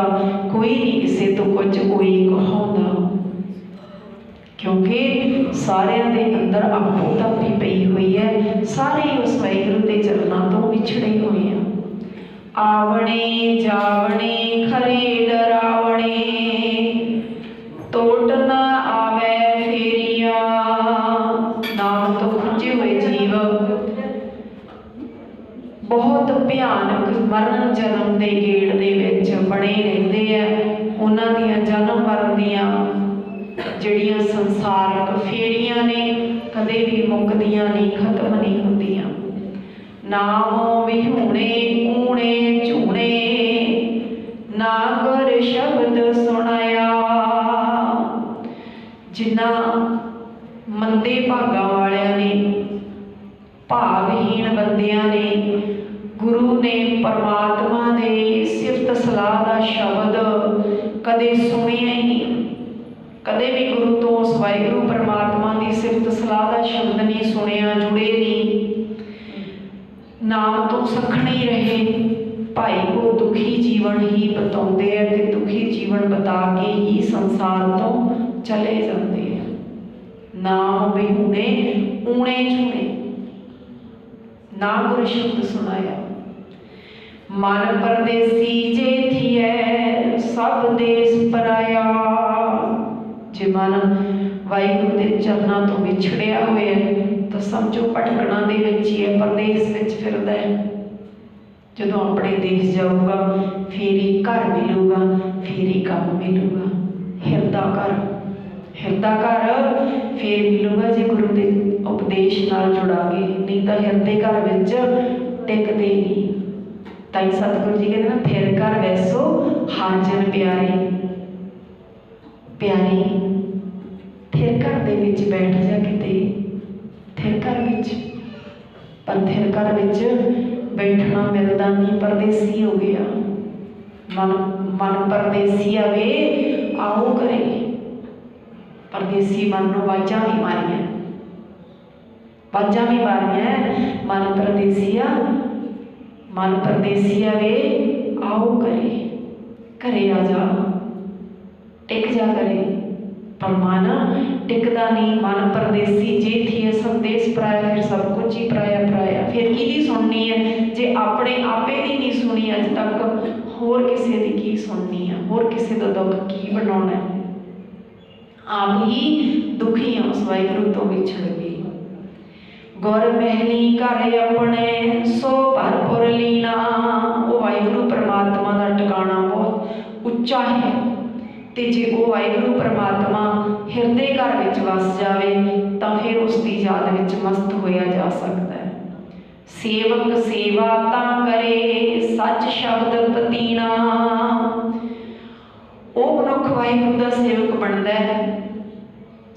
कोई नहीं किसी तो कुछ कोई कहाउंदा, क्योंकि सारिਆਂ दे अंदर आपो तापी पई हुई है। सारे उस वाहिगुरू के चरनां तो विछड़े हुए हैं। आवणे जावणे खरे डरावणे, टोट न आवे फेरिया। नाम तो खुंजे हुए जीव बहुत भयानक मरण जन्म के गेड़ दे विच बने रहते हैं। उन्हां दियां जन्म मरण दियां जिहड़ियां संसारक फेरियां ने कदे भी मुकदियां नहीं, खत्म नहीं होंदियां। नाम विहूणे ऊणे झूणे, ना गुर शब्द सुनाया। जिन्ना मंदे भागां वालियां ने, भागहीन बंदियां ने गुरु ने परमात्मा दे सिफत सलाह का शब्द कदे सुनिया ही नहीं, कदे भी गुरु तो उस वाहिगुरू परमात्मा की सिफत सलाह का शब्द नहीं सुनिया, जुड़े नहीं, नाम तो सखने ही रहे। भाई को दुखी जीवन ही बताते हैं ते दुखी जीवन बता के ही संसार तो चले जाते हैं। नाम विहूणे ऊणे झूणे, ना गुर शब्द सुनाया। मन परदेसी जे थिए सब देश पराया। जे मन वाहिगुरू के चरनां तो विछड़िया हुआ तो समझो भटकना दे विच ही है, परदेस विच फिरदा है। जदों अपने देश जाऊगा फिर ही घर मिलूगा, फिर ही काम मिलूगा। हिरदा घर फिर मिलूगा जे गुरु के उपदेश नाल जुड़ांगे, नहीं तो हिरदे घर विच टिकदे नहीं। ताई सतगुरु जी कहते ना, फिर घर वैसो हाजन प्यारी प्यारी। फिर घर दे विच बैठ जा किते, फिर घर विच, पर फिर घर विच बैठना मिलता नहीं, परदेसी हो गया। मन परदेसी आवे आओ करे, परदेसी मन नूं वाजां भी मारियां, मन परदेसी आवे आओ करे, घरे आ जा, टिक जा करे। पर मन टिकदा नहीं, मन परदेसी जे थिए संदेश पराया, फिर सब कुछ ही पराया पराया। फिर किहदी सुननी है जे अपने आपे दी नहीं सुनी अज तक, होर किसी दी की सुननी है, होर किसी दा दुख की बनाउणा है। आप ही दुखी हैं उस वाहिगुरू तो विछड़ गए। गुर महली घर अपने सो भरपुर लीना। वो वाहिगुरू परमात्मा का टिकाणा बहुत उच्चा है, ते जे वो वाहिगुरू परमात्मा हिरदे घर विच वस जाए तो फिर उसकी याद विच मस्त होया जा सकता है। सेवक सेवा तां करे सच शब्द पतीना। वो मनुख वाहिगुरू का सेवक बनता है,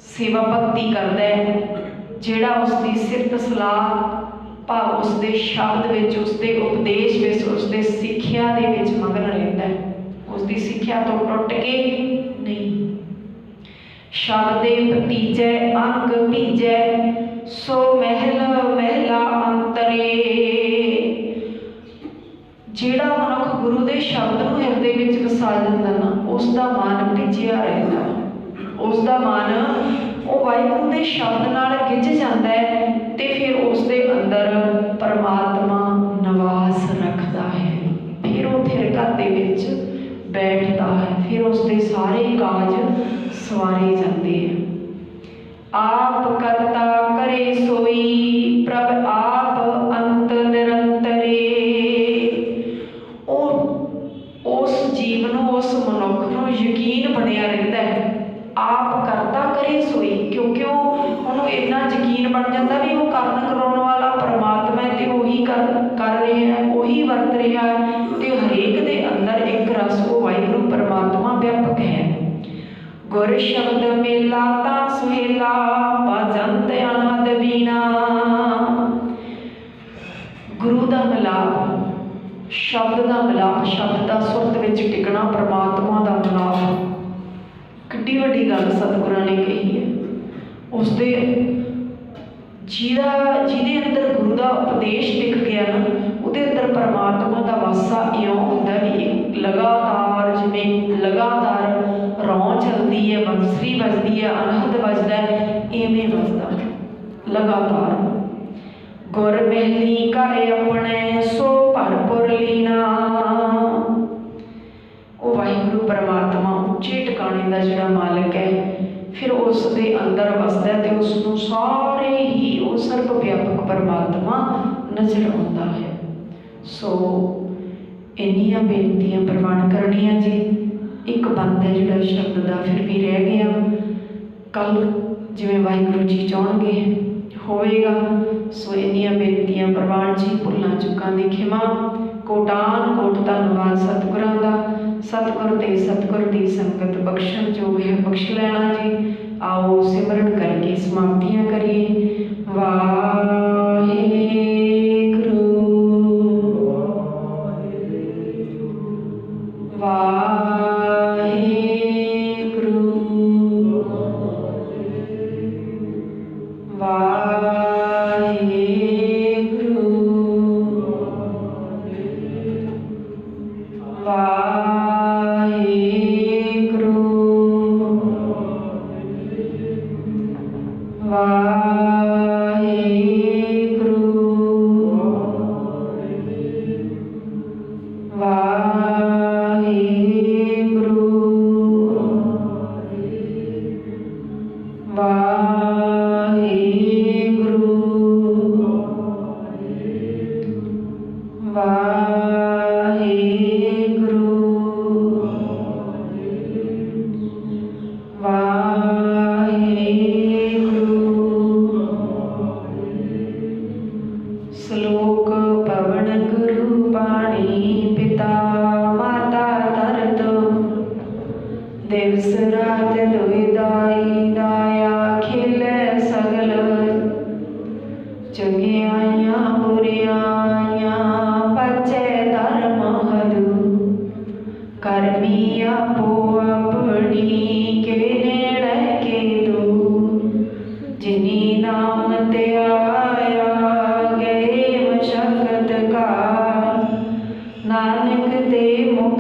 सेवा भक्ति करता है, जिहड़ा उसकी सिफत सलाह भाव उसके शब्द विच, उसके उपदेश विच, उसके सिक्ख्या दे विच मगन रहता है, उसकी सिक्ख्या तो टुट के नहीं। शब्दे भतीजै अंग भीजै सो महल महला अंतरे। जिहड़ा मनुख गुरु के शब्द नूं हिरदे विच वसा लैंदा ना, उसका मन भिजिया रहता, उसका मन ਉਹ ਵਾਹਿਗੁਰੂ ਦੇ ਸ਼ਬਦ ਨਾਲ ਗਿੱਝ ਜਾਂਦਾ ਹੈ ਤੇ ਫਿਰ ਉਸ ਦੇ ਅੰਦਰ ਪਰਮਾਤਮਾ ਨਿਵਾਸ ਰੱਖਦਾ ਹੈ। ਫਿਰ ਉਹ ਥਿਰਕਾ ਦੇ ਵਿੱਚ ਬੈਠਦਾ ਹੈ, ਫਿਰ ਉਸਦੇ ਸਾਰੇ ਕਾਜ ਸਵਾਰੇ ਜਾਂਦੇ ਹੈ। ਆਪ ਕਰਤਾ ਕਰੇ ਸੋਈ ਪ੍ਰਭ ਆਪ ਅੰਤ ਨਿਰੰਤਰੇ। ਉਸ ਜੀਵ ਨੂੰ, ਉਸ ਮਨੁੱਖ ਨੂੰ ਯਕੀਨ ਬਣਿਆ ਰਹਿੰਦਾ ਹੈ ਆਪ ਕਰਤਾ ਕਰੇ ਸੋਈ, ਕਿਉਂਕਿ ਉਹਨੂੰ ਇੰਨਾ ਯਕੀਨ ਬਣ ਜਾਂਦਾ ਵੀ ਉਹ ਕਰਨ ਕਰਾਉਣ ਵਾਲਾ ਪਰਮਾਤਮਾ ਹੈ ਤੇ ਉਹੀ ਕਰ ਰਿਹਾ ਹੈ, ਉਹੀ ਵਰਤ ਰਿਹਾ ਹੈ ਤੇ ਹਰੇਕ ਦੇ ਅੰਦਰ ਇੱਕ ਰਸ ਉਹ ਵਾਹਿਗੁਰੂ ਪਰਮਾਤਮਾ ਵਿਆਪਕ ਹੈ। ਗੁਰ ਸ਼ਬਦ ਮੇਲਾ ਤਾਂ ਸੁਹੇਲਾ ਭਜੰਤ ਅਨਹਦ ਬੀਨਾ। ਗੁਰੂ ਦਾ ਮਿਲਾਪ, ਸ਼ਬਦ ਦਾ ਮਿਲਾਪ, ਸ਼ਬਦ ਦਾ ਸੁਰਤ ਵਿੱਚ ਟਿਕਣਾ, ਪਰਮਾਤਮਾ ਦਾ ਮਿਲਾਪ ਕਿੱਡੀ ਵੱਡੀ ਗੱਲ ਸਤਿਗੁਰਾਂ ਨੇ ਕਹੀ ਹੈ। ਉਸਦੇ ਜਿਹਦੇ ਅੰਦਰ ਗੁਰੂ ਦਾ ਉਪਦੇਸ਼ ਟਿਕ ਗਿਆ ਨਾ, ਉਹਦੇ ਅੰਦਰ ਪਰਮਾਤਮਾ ਦਾ ਵਾਸਾ ਇਉਂ ਹੁੰਦਾ ਵੀ ਲਗਾਤਾਰ, ਜਿਵੇਂ ਲਗਾਤਾਰ ਰੌਂ ਚੱਲਦੀ ਹੈ, ਬੰਸਰੀ ਵੱਜਦੀ ਹੈ, ਅਨਹਦ ਵੱਜਦਾ ਹੈ, ਇਵੇਂ ਵੱਜਦਾ ਲਗਾਤਾਰ। ਗੁਰ ਮਹਿਲੀ ਘਰ ਆਪਣੇ ਸੋ ਭਰਪੁਰ ਲੀਨਾ। ਉਹ ਵਾਹਿਗੁਰੂ ਪਰਮਾਤਮਾ ਉੱਚੇ ਟਿਕਾਣੇ ਦਾ ਜਿਹੜਾ ਮਾਲਕ ਹੈ, ਫਿਰ ਉਸ ਦੇ ਅੰਦਰ ਵਸਦਾ ਤੇ ਉਸ ਨੂੰ ਸਾਰੇ ਹੀ ਉਹ ਸਰਬ ਵਿਆਪਕ ਪਰਮਾਤਮਾ ਨਜ਼ਰ ਆਉਂਦਾ ਹੈ। ਸੋ ਇੰਨੀਆਂ ਬੇਨਤੀਆਂ ਪ੍ਰਵਾਨ ਕਰਨੀਆਂ ਜੀ। ਇੱਕ ਬੰਦ ਹੈ ਜਿਹੜਾ ਸ਼ਬਦ ਦਾ ਫਿਰ ਵੀ ਰਹਿ ਗਿਆ, ਕੱਲ੍ਹ ਜਿਵੇਂ ਵਾਹਿਗੁਰੂ ਜੀ ਚਾਹੁਣਗੇ ਹੋਵੇਗਾ। ਸੋ ਇੰਨੀਆਂ ਬੇਨਤੀਆਂ ਪ੍ਰਵਾਨ ਜੀ, ਭੁੱਲਾਂ ਚੁੱਕਾਂ ਦੀ ਖਿਮਾ, ਕੋਟਾਨ ਕੋਟ ਧੰਨਵਾਦ ਸਤਿਗੁਰਾਂ ਦਾ। ਸਤਿਗੁਰ ਤੇ ਸਤਿਗੁਰ ਦੀ ਸੰਗਤ ਬਖਸ਼ਣ ਜੋ ਹੈ ਬਖਸ਼ ਲੈਣਾ ਜੀ। ਆਓ ਸਿਮਰਨ ਕਰਕੇ ਸਮਾਪਤੀਆਂ ਕਰੀਏ। ਵਾਹਿਗੁਰੂ ਵਾਹਿਗੁਰੂ ਵਾਹਿਗੁਰੂ ਸ਼ਲੋਕ ਪਵਨ ਗੁਰੂ ਪਾਣੀ ਪਿਤਾ ਮਾਤਾ ਧਰਤ ਦਿਵਸ ਰਾਤ ਦੁਇ ਦਾਈ ਦਾਇਆ ਖਿਲੇ ਸਗਲ ਚੰਗਿਆਈਆਂ ਬੁਰਿਆਈਆਂ ਪਚੇ ਧਰਮ ਹਦੂ ਕਰਮੀ ਆਪੋ ਆਪਣੀ ਕੇ ਨੇੜੇ ਕੇ ਦੂ ਜਿਨੀ ਨਾਮ ਤੇ ਆਇਆ ਨਾਨਕ ਦੇ ਮੁਖ